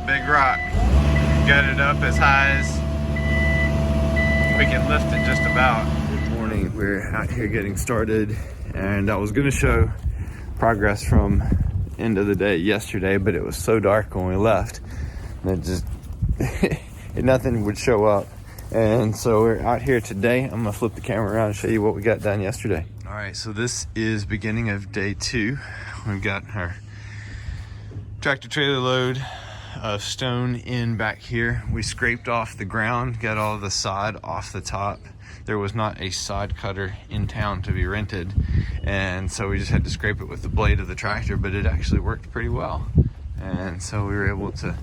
big rock. Got it up as high as we can lift it just about. Good morning, we're out here getting started, and I was gonna show progress from end of the day yesterday, but it was so dark when we left that just nothing would show up. And so we're out here today. I'm gonna flip the camera around and show you what we got done yesterday. All right, so this is beginning of day 2. We've got our tractor trailer load of stone in back here. We scraped off the ground, got all the sod off the top. There was not a sod cutter in town to be rented, and so we just had to scrape it with the blade of the tractor, but it actually worked pretty well. And so we were able to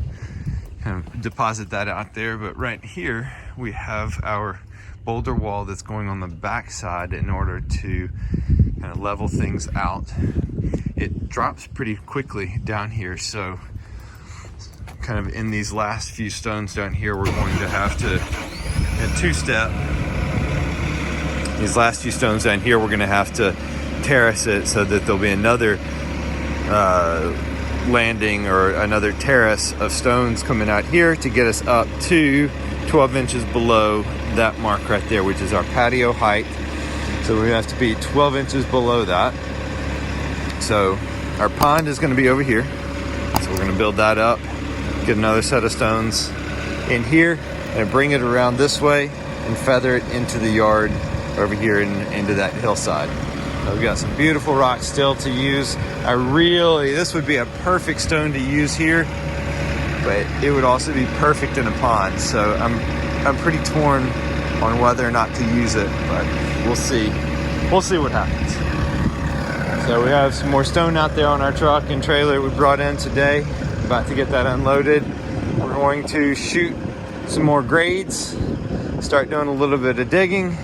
kind of deposit that out there. But right here we have our boulder wall that's going on the back side in order to kind of level things out. It drops pretty quickly down here, so kind of in these last few stones down here, we're going to have to, in two-step, these last few stones down here, we're going to have to terrace it so that there'll be another landing or another terrace of stones coming out here to get us up to 12 inches below that mark right there, which is our patio height. So we have to be 12 inches below that. So our pond is going to be over here. So we're going to build that up, get another set of stones in here, and bring it around this way and feather it into the yard over here and into that hillside. So we've got some beautiful rocks still to use. This would be a perfect stone to use here, but it would also be perfect in a pond. So I'm pretty torn on whether or not to use it, but we'll see. We'll see what happens. So we have some more stone out there on our truck and trailer we brought in today. About to get that unloaded. We're going to shoot some more grades, start doing a little bit of digging,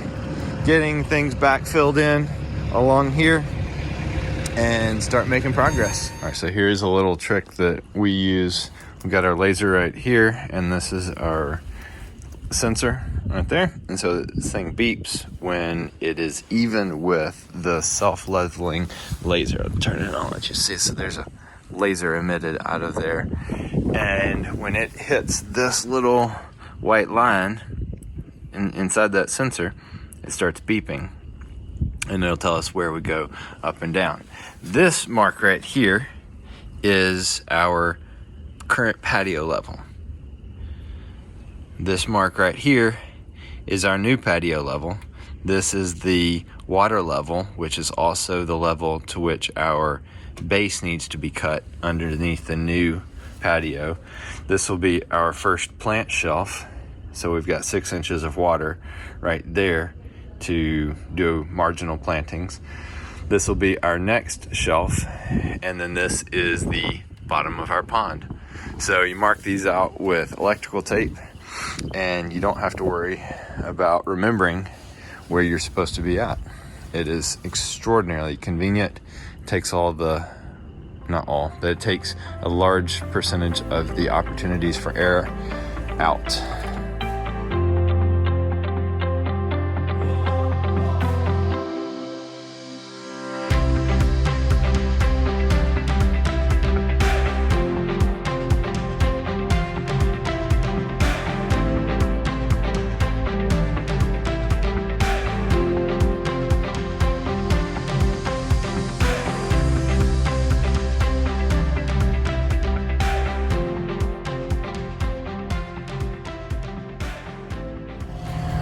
getting things backfilled in along here, and start making progress. All right, so here's a little trick that we use. We've got our laser right here, and this is our sensor right there. And so this thing beeps when it is even with the self-leveling laser. I'll turn it on, let you see. So there's a laser emitted out of there, and when it hits this little white line inside that sensor, it starts beeping, and it'll tell us where we go up and down. This mark right here is our current patio level. This mark right here is our new patio level. This is the water level, which is also the level to which our base needs to be cut underneath the new patio. This will be our first plant shelf. So we've got 6 inches of water right there to do marginal plantings. This will be our next shelf, and then this is the bottom of our pond. So you mark these out with electrical tape, and you don't have to worry about remembering where you're supposed to be at. It is extraordinarily convenient. It takes not all, but it takes a large percentage of the opportunities for error out.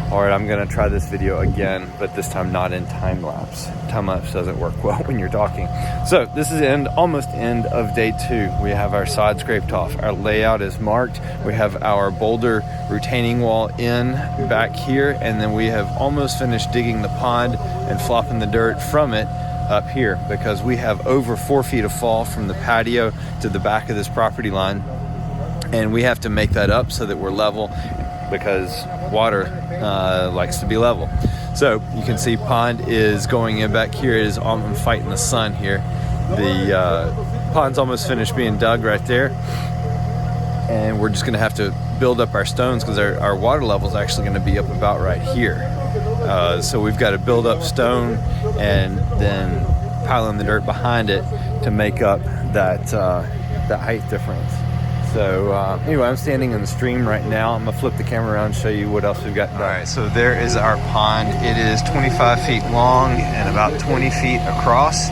All right, I'm gonna try this video again, but this time not in time lapse. Time lapse doesn't work well when you're talking. So this is almost end of day 2. We have our sod scraped off. Our layout is marked. We have our boulder retaining wall in back here, and then we have almost finished digging the pond and flopping the dirt from it up here, because we have over 4 feet of fall from the patio to the back of this property line, and we have to make that up so that we're level, because water likes to be level. So you can see pond is going in back here. It is I'm fighting the sun here. The pond's almost finished being dug right there, and we're just gonna have to build up our stones because our water level is actually gonna be up about right here. So we've got to build up stone and then pile in the dirt behind it to make up that height difference. So anyway, I'm standing in the stream right now. I'm gonna flip the camera around and show you what else we've got done. All right, so there is our pond. It is 25 feet long and about 20 feet across.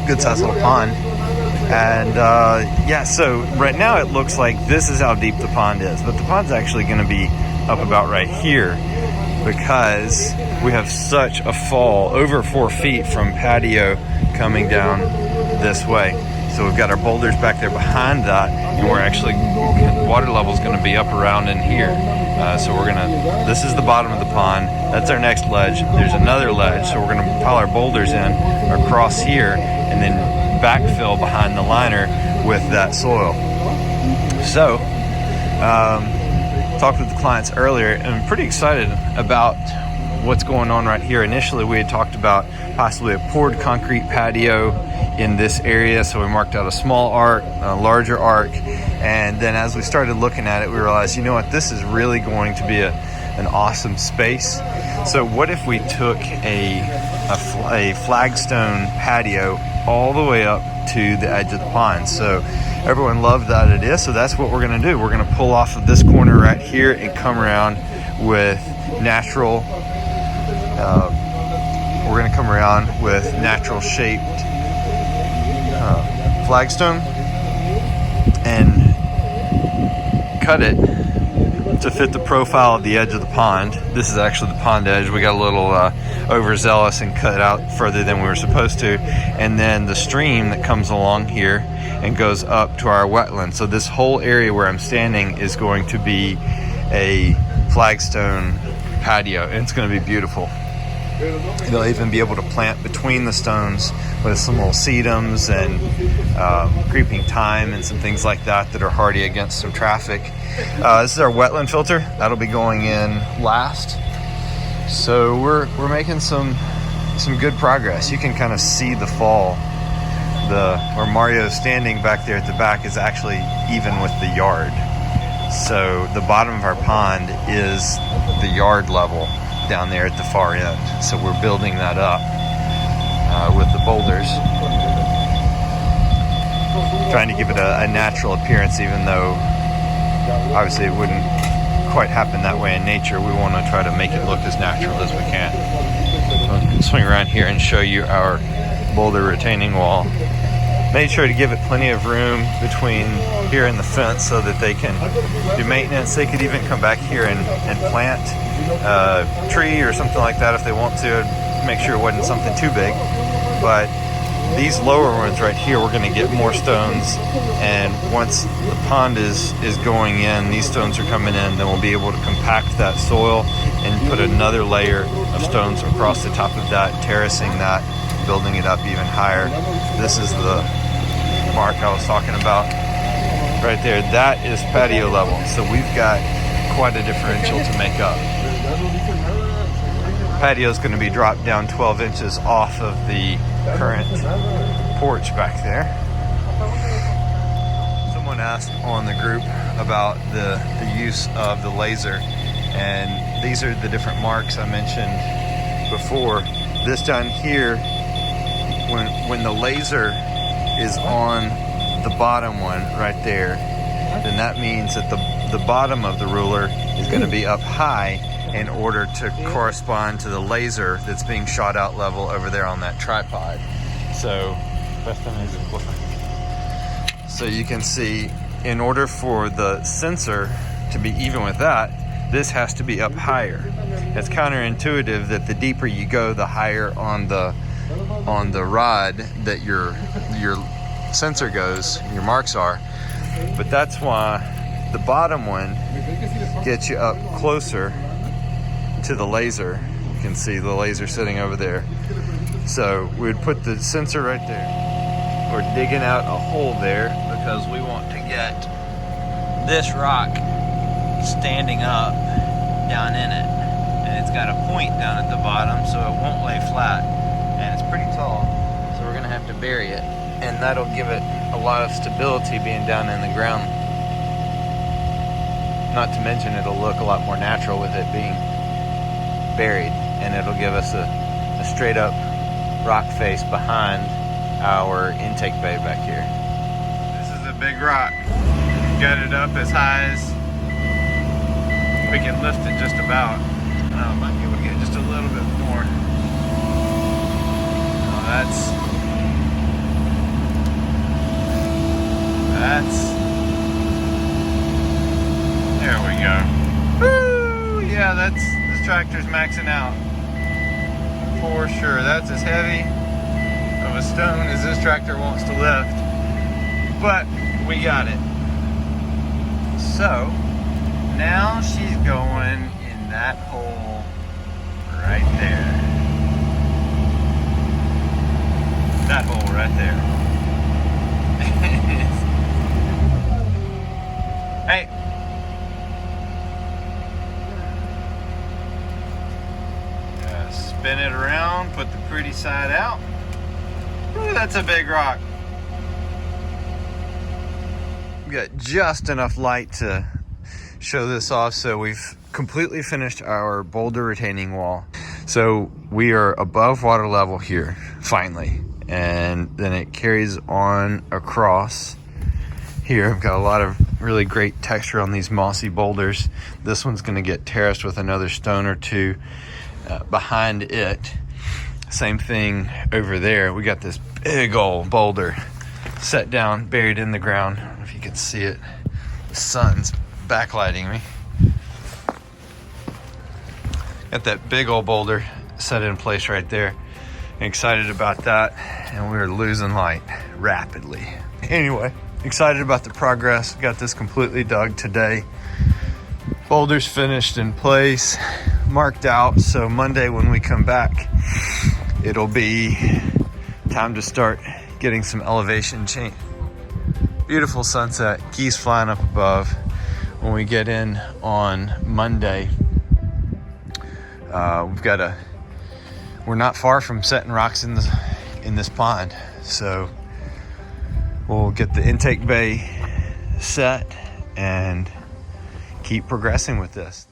Good sized little pond. And yeah, so right now it looks like this is how deep the pond is, but the pond's actually gonna be up about right here because we have such a fall, over 4 feet from Patio coming down this way. So we've got our boulders back there behind that, and we're actually, water level is going to be up around in here. So we're going to, this is the bottom of the pond. That's our next ledge. There's another ledge, so we're going to pile our boulders in across here and then backfill behind the liner with that soil. So, talked with the clients earlier, and I'm pretty excited about what's going on right here. Initially, we had talked about possibly a poured concrete patio in this area, so we marked out a small arc, a larger arc, and then as we started looking at it, we realized, you know what, this is really going to be an awesome space. So what if we took a flagstone patio all the way up to the edge of the pond? So everyone loved that idea, so that's what we're going to do. We're going to pull off of this corner right here and come around with natural shaped flagstone and cut it to fit the profile of the edge of the pond. This is actually the pond edge. We got a little overzealous and cut it out further than we were supposed to. And then the stream that comes along here and goes up to our wetland. So this whole area where I'm standing is going to be a flagstone patio, and it's going to be beautiful. They'll even be able to plant between the stones with some little sedums and creeping thyme and some things like that that are hardy against some traffic. This is our wetland filter. That'll be going in last. So we're making some good progress. You can kind of see the fall. Where Mario's standing back there at the back is actually even with the yard. So the bottom of our pond is the yard level down there at the far end. So we're building that up with the boulders, trying to give it a natural appearance, even though obviously it wouldn't quite happen that way in nature. We want to try to make it look as natural as we can. I'll swing around here and show you our boulder retaining wall. Made sure to give it plenty of room between here and the fence so that they can do maintenance. They could even come back here and plant a tree or something like that if they want to. Make sure it wasn't something too big. But these lower ones right here, we're going to get more stones, and once the pond is going in, these stones are coming in, then we'll be able to compact that soil and put another layer of stones across the top of that, terracing that, building it up even higher. This is the mark I was talking about right there. That is patio level, so we've got quite a differential to make up. Patio is going to be dropped down 12 inches off of the current porch back there. Someone asked on the group about the use of the laser, and these are the different marks I mentioned before. This down here, when the laser is on the bottom one right there, then that means that the bottom of the ruler is going to be up high in order to correspond to the laser that's being shot out level over there on that tripod. So you can see, in order for the sensor to be even with that, this has to be up higher. It's counterintuitive that the deeper you go, the higher on the rod that your sensor goes, your marks are. But that's why the bottom one gets you up closer to the laser. You can see the laser sitting over there. So we would put the sensor right there. We're digging out a hole there because we want to get this rock standing up down in it, and it's got a point down at the bottom so it won't lay flat, and it's pretty tall, so we're gonna have to bury it, and that'll give it a lot of stability being down in the ground. Not to mention it'll look a lot more natural with it being buried, and it'll give us a straight up rock face behind our intake bay back here. This is a big rock. Got it up as high as we can lift it just about. Might be able to get just a little bit more. That's there we go. Woo! Yeah, this tractor's maxing out for sure. That's as heavy of a stone as this tractor wants to lift, but we got it. So now she's going in that hole right there. That hole right there. Hey. Spin it around, put the pretty side out. Ooh, that's a big rock. We got just enough light to show this off. So we've completely finished our boulder retaining wall. So we are above water level here, finally. And then it carries on across here. I've got a lot of really great texture on these mossy boulders. This one's gonna get terraced with another stone or two behind it. Same thing over there. We got this big old boulder set down, buried in the ground. I don't know if you can see it. The sun's backlighting me. Got that big old boulder set in place right there. Excited about that, and we're losing light rapidly. Anyway, excited about the progress. Got this completely dug today. Boulders finished in place, marked out, so Monday when we come back, it'll be time to start getting some elevation change. Beautiful sunset, geese flying up above. When we get in on Monday, we're not far from setting rocks in this pond, so we'll get the intake bay set and keep progressing with this.